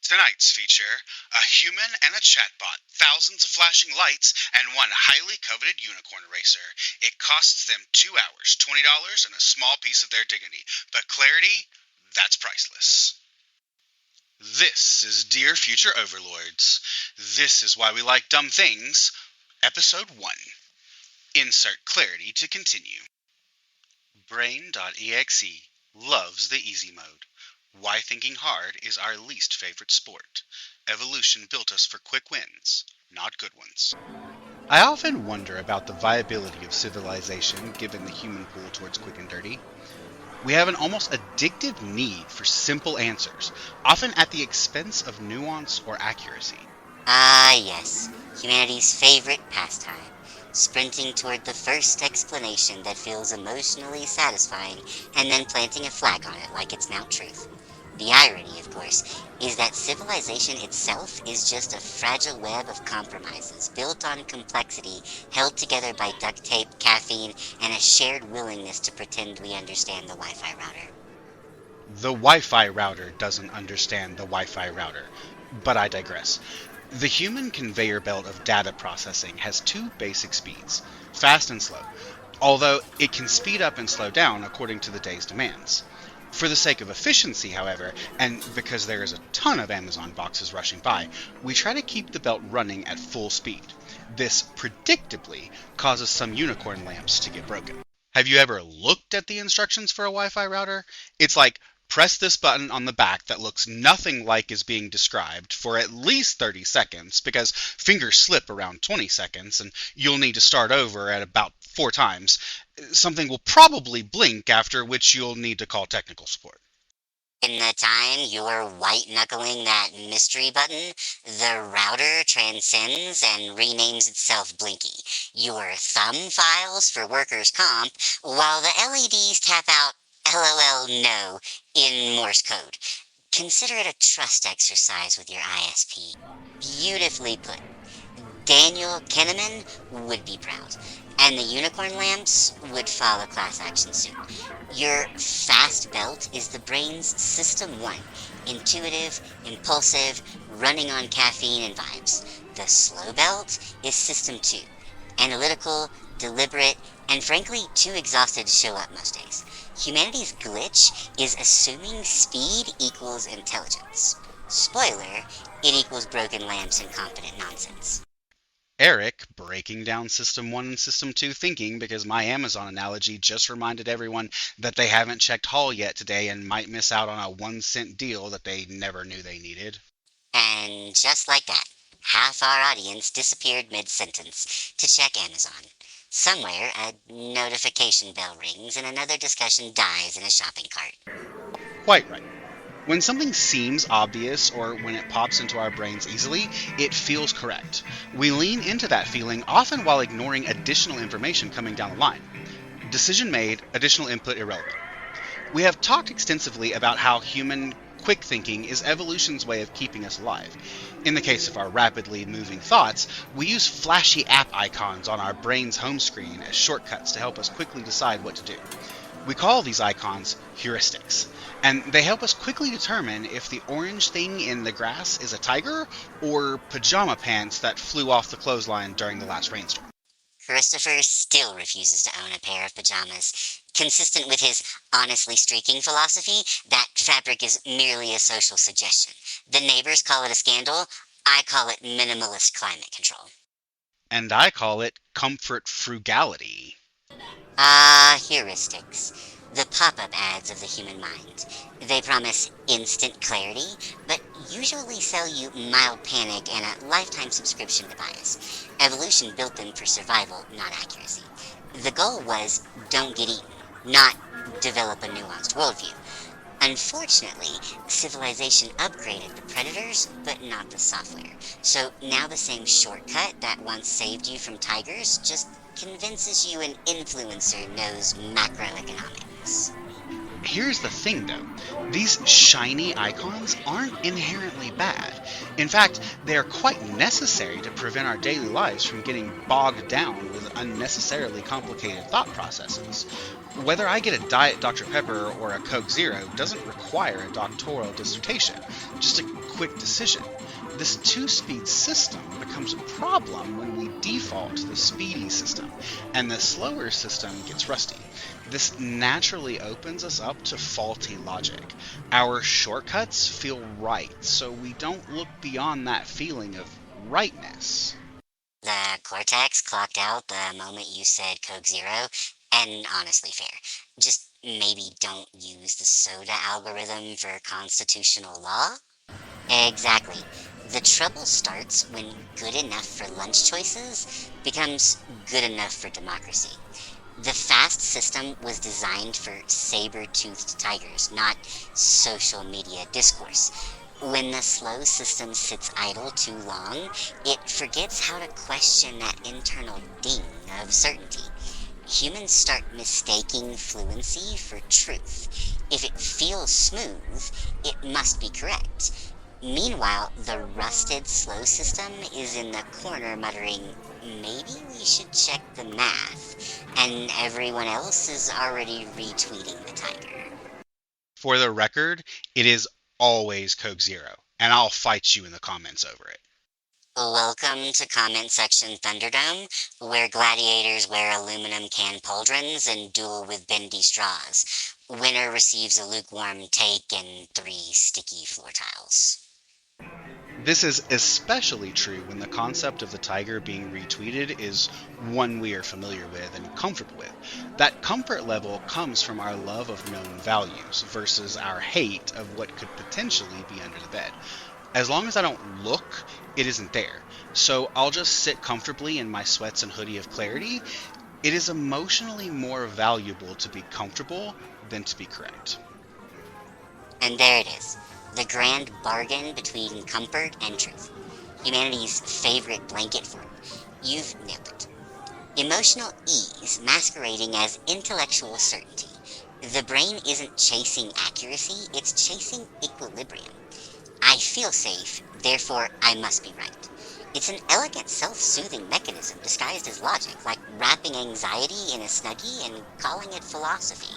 Tonight's feature, a human and a chatbot, thousands of flashing lights, and one highly coveted unicorn racer. It costs them 2 hours, $20, and a small piece of their dignity. But clarity, that's priceless. This is Dear Future Overlords. This is why we like dumb things. Episode 1. Insert clarity to continue. Brain.exe loves the easy mode. Why thinking hard is our least favorite sport. Evolution built us for quick wins, not good ones. I often wonder about the viability of civilization given the human pull towards quick and dirty. We have an almost addictive need for simple answers, often at the expense of nuance or accuracy. Ah, yes, humanity's favorite pastime, sprinting toward the first explanation that feels emotionally satisfying and then planting a flag on it like it's now truth. The irony, of course, is that civilization itself is just a fragile web of compromises built on complexity, held together by duct tape, caffeine, and a shared willingness to pretend we understand the Wi-Fi router. The Wi-Fi router doesn't understand the Wi-Fi router, but I digress. The human conveyor belt of data processing has two basic speeds, fast and slow, although it can speed up and slow down according to the day's demands. For the sake of efficiency, however, and because there is a ton of Amazon boxes rushing by, we try to keep the belt running at full speed. This, predictably, causes some unicorn lamps to get broken. Have you ever looked at the instructions for a Wi-Fi router? It's like, press this button on the back that looks nothing like is being described for at least 30 seconds, because fingers slip around 20 seconds, and you'll need to start over at about 4 times. Something will probably blink, after which you'll need to call technical support. In the time you're white-knuckling that mystery button, the router transcends and renames itself Blinky. Your thumb files for workers' comp, while the LEDs tap out LOL no in Morse code. Consider it a trust exercise with your ISP. Beautifully put. Daniel Kahneman would be proud, and the unicorn lamps would file a class action suit. Your fast belt is the brain's System 1, intuitive, impulsive, running on caffeine and vibes. The slow belt is System 2, analytical, deliberate, and frankly too exhausted to show up most days. Humanity's glitch is assuming speed equals intelligence. Spoiler, it equals broken lamps and competent nonsense. Eric breaking down System 1 and System 2 thinking because my Amazon analogy just reminded everyone that they haven't checked haul yet today and might miss out on a 1-cent deal that they never knew they needed. And just like that, half our audience disappeared mid-sentence to check Amazon. Somewhere, a notification bell rings and another discussion dies in a shopping cart. Quite right. When something seems obvious or when it pops into our brains easily, it feels correct. We lean into that feeling often while ignoring additional information coming down the line. Decision made, additional input irrelevant. We have talked extensively about how human quick thinking is evolution's way of keeping us alive. In the case of our rapidly moving thoughts, we use flashy app icons on our brain's home screen as shortcuts to help us quickly decide what to do. We call these icons heuristics, and they help us quickly determine if the orange thing in the grass is a tiger or pajama pants that flew off the clothesline during the last rainstorm. Christopher still refuses to own a pair of pajamas. Consistent with his honestly streaking philosophy, that fabric is merely a social suggestion. The neighbors call it a scandal. I call it minimalist climate control. And I call it comfort frugality. Ah, heuristics. The pop-up ads of the human mind. They promise instant clarity, but usually sell you mild panic and a lifetime subscription to bias. Evolution built them for survival, not accuracy. The goal was don't get eaten, not develop a nuanced worldview. Unfortunately, civilization upgraded the predators, but not the software. So now the same shortcut that once saved you from tigers just convinces you an influencer knows macroeconomics. Here's the thing though, these shiny icons aren't inherently bad. In fact, they are quite necessary to prevent our daily lives from getting bogged down with unnecessarily complicated thought processes. Whether I get a Diet Dr. Pepper or a Coke Zero doesn't require a doctoral dissertation, just a quick decision. This two-speed system becomes a problem when we default to the speedy system, and the slower system gets rusty. This naturally opens us up to faulty logic. Our shortcuts feel right, so we don't look beyond that feeling of rightness. The cortex clocked out the moment you said Coke Zero, and honestly fair. Just maybe don't use the soda algorithm for constitutional law? Exactly. The trouble starts when good enough for lunch choices becomes good enough for democracy. The fast system was designed for saber-toothed tigers, not social media discourse. When the slow system sits idle too long, it forgets how to question that internal ding of certainty. Humans start mistaking fluency for truth. If it feels smooth, it must be correct. Meanwhile, the rusted slow system is in the corner muttering, maybe we should check the math, and everyone else is already retweeting the tiger. For the record, it is always Coke Zero, and I'll fight you in the comments over it. Welcome to Comment Section Thunderdome, where gladiators wear aluminum can pauldrons and duel with bendy straws. Winner receives a lukewarm take and 3 sticky floor tiles. This is especially true when the concept of the tiger being retweeted is one we are familiar with and comfortable with. That comfort level comes from our love of known values versus our hate of what could potentially be under the bed. As long as I don't look, it isn't there. So I'll just sit comfortably in my sweats and hoodie of clarity. It is emotionally more valuable to be comfortable than to be correct. And there it is, the grand bargain between comfort and truth. Humanity's favorite blanket fort. You've nailed it. Emotional ease masquerading as intellectual certainty. The brain isn't chasing accuracy, it's chasing equilibrium. I feel safe, therefore I must be right. It's an elegant self-soothing mechanism disguised as logic, like wrapping anxiety in a snuggie and calling it philosophy.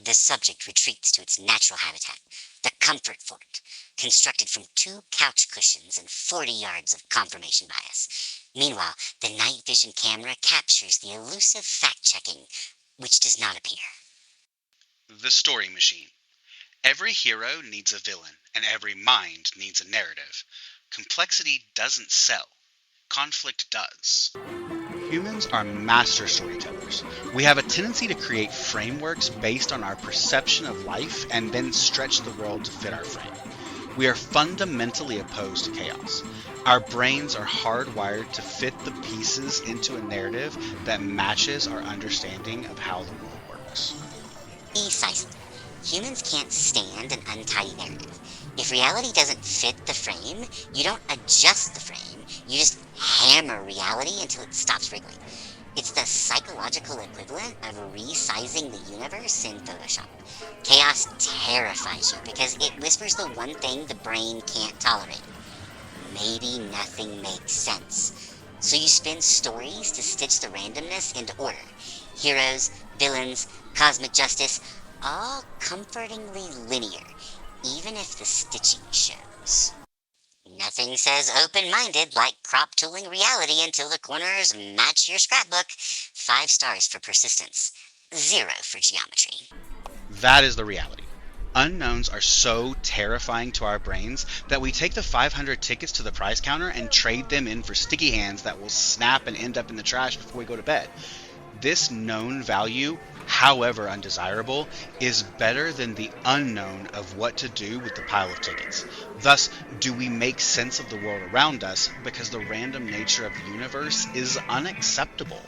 The subject retreats to its natural habitat, the comfort fort, constructed from 2 couch cushions and 40 yards of confirmation bias. Meanwhile, the night vision camera captures the elusive fact-checking, which does not appear. The story machine. Every hero needs a villain, and every mind needs a narrative. Complexity doesn't sell. Conflict does. Humans are master storytellers. We have a tendency to create frameworks based on our perception of life and then stretch the world to fit our frame. We are fundamentally opposed to chaos. Our brains are hardwired to fit the pieces into a narrative that matches our understanding of how the world works. Precisely. Humans can't stand an untidy narrative. If reality doesn't fit the frame, you don't adjust the frame, you just hammer reality until it stops wriggling. It's the psychological equivalent of resizing the universe in Photoshop. Chaos terrifies you because it whispers the one thing the brain can't tolerate. Maybe nothing makes sense. So you spin stories to stitch the randomness into order. Heroes, villains, cosmic justice, all comfortingly linear, even if the stitching shows. Nothing says open-minded like crop tooling reality until the corners match your scrapbook. 5 stars for persistence, 0 for geometry. That is the reality. Unknowns are so terrifying to our brains that we take the 500 tickets to the prize counter and trade them in for sticky hands that will snap and end up in the trash before we go to bed. This known value, however undesirable, is better than the unknown of what to do with the pile of tickets. Thus, do we make sense of the world around us because the random nature of the universe is unacceptable?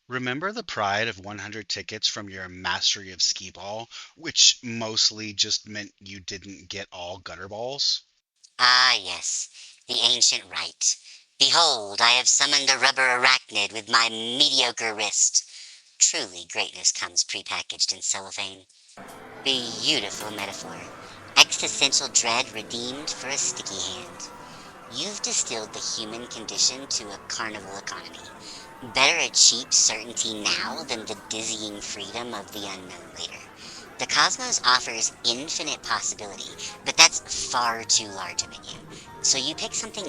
Remember the pride of 100 tickets from your mastery of skee ball, which mostly just meant you didn't get all gutter balls? Ah, yes, the ancient rite. Behold, I have summoned a rubber arachnid with my mediocre wrist. Truly, greatness comes prepackaged in cellophane. Beautiful metaphor. Existential dread redeemed for a sticky hand. You've distilled the human condition to a carnival economy. Better a cheap certainty now than the dizzying freedom of the unknown later. The cosmos offers infinite possibility, but that's That's far too large a menu. So you pick something,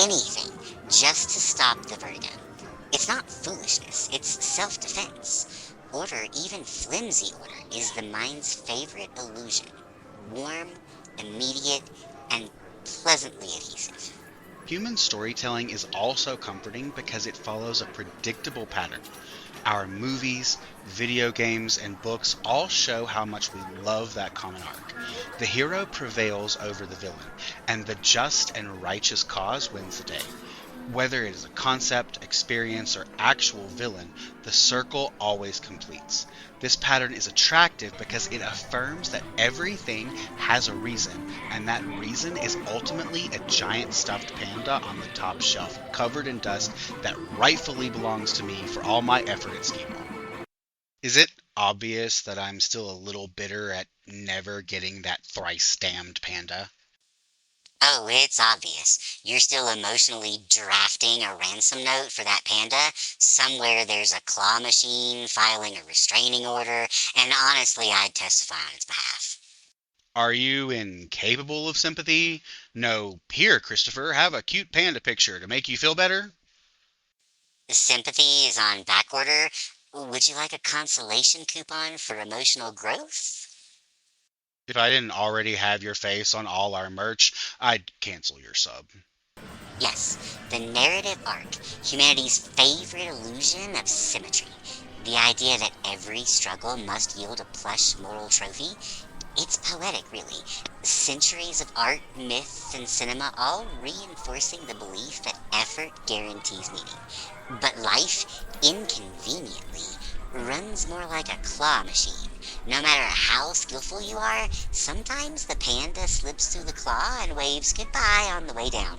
anything, just to stop the vertigo. It's not foolishness, it's self-defense. Order, even flimsy order, is the mind's favorite illusion. Warm, immediate, and pleasantly adhesive. Human storytelling is also comforting because it follows a predictable pattern. Our movies, video games, and books all show how much we love that common arc. The hero prevails over the villain, and the just and righteous cause wins the day. Whether it is a concept, experience, or actual villain, the circle always completes. This pattern is attractive because it affirms that everything has a reason, and that reason is ultimately a giant stuffed panda on the top shelf, covered in dust, that rightfully belongs to me for all my effort at skee-ball. Is it obvious that I'm still a little bitter at never getting that thrice damned panda? Oh, it's obvious. You're still emotionally drafting a ransom note for that panda. Somewhere there's a claw machine filing a restraining order, and honestly, I'd testify on its behalf. Are you incapable of sympathy? No, here, Christopher, have a cute panda picture to make you feel better? Sympathy is on back order. Would you like a consolation coupon for emotional growth? If I didn't already have your face on all our merch, I'd cancel your sub. Yes, the narrative arc, humanity's favorite illusion of symmetry. The idea that every struggle must yield a plush moral trophy. It's poetic, really. Centuries of art, myth, and cinema all reinforcing the belief that effort guarantees meaning. But life, inconveniently, runs more like a claw machine. No matter how skillful you are, sometimes the panda slips through the claw and waves goodbye on the way down.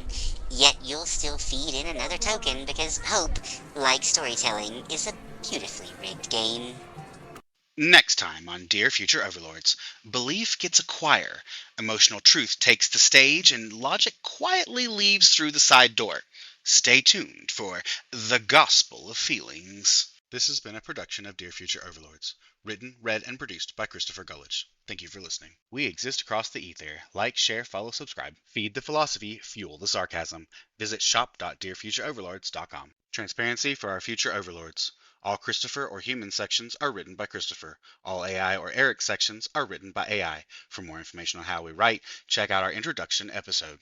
Yet you'll still feed in another token because hope, like storytelling, is a beautifully rigged game. Next time on Dear Future Overlords, belief gets a choir, emotional truth takes the stage, and logic quietly leaves through the side door. Stay tuned for The Gospel of Feelings. This has been a production of Dear Future Overlords. Written, read, and produced by Christopher Gullidge. Thank you for listening. We exist across the ether. Like, share, follow, subscribe. Feed the philosophy, fuel the sarcasm. Visit shop.dearfutureoverlords.com. Transparency for our future overlords. All Christopher or human sections are written by Christopher. All AI or Eric sections are written by AI. For more information on how we write, check out our introduction episode.